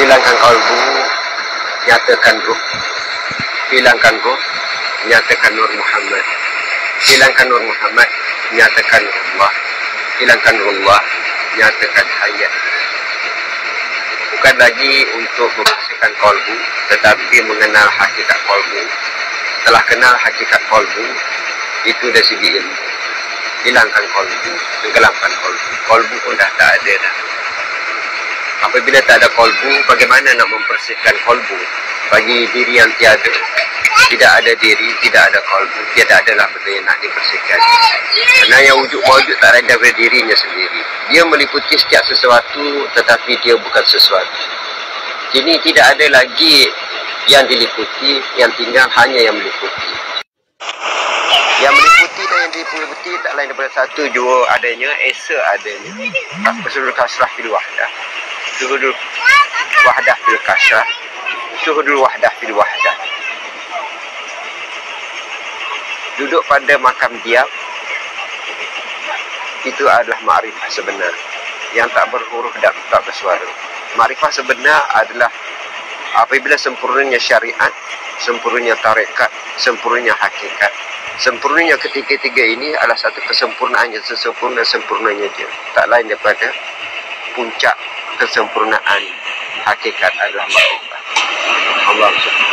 Hilangkan kalbu, nyatakan ruh. Hilangkan ruh, nyatakan Nur Muhammad. Hilangkan Nur Muhammad, nyatakan Allah. Hilangkan Allah, nyatakan hayat. Bukan lagi untuk membersihkan kalbu, tetapi mengenal hakikat kalbu. Setelah kenal hakikat kalbu, itu dari segi ilmu. Hilangkan kalbu, tenggelamkan kalbu. Kalbu pun dah tak ada dah. Apabila tak ada kalbu, bagaimana nak membersihkan kalbu? Bagi diri yang tiada, tidak ada diri, tidak ada kalbu, tiada adalah benda yang nak dibersihkan. Kerana yang wujud mawujud tak lain daripada dirinya sendiri. Dia meliputi setiap sesuatu, tetapi dia bukan sesuatu. Kini tidak ada lagi yang diliputi, yang tinggal hanya yang meliputi. Yang meliputi dan yang diliputi tak lain daripada satu jua adanya, esa adanya. Rasulul kasrah fil wahdah. Syuhudul wahdah fil kasrah. Syuhudul wahdah fil wahdah. Duduk pada makam diam, itu adalah ma'rifah sebenar yang tak berhuruf dan tak bersuara. Ma'rifah sebenar adalah apabila sempurnanya syariat, sempurnanya tarekat, sempurnanya hakikat. Sempurnanya ketiga-tiga ini adalah satu kesempurnaan yang sesempurna-sempurnanya dia. Tak lain daripada puncak kesempurnaan hakikat adalah ma'rifah Allah SWT.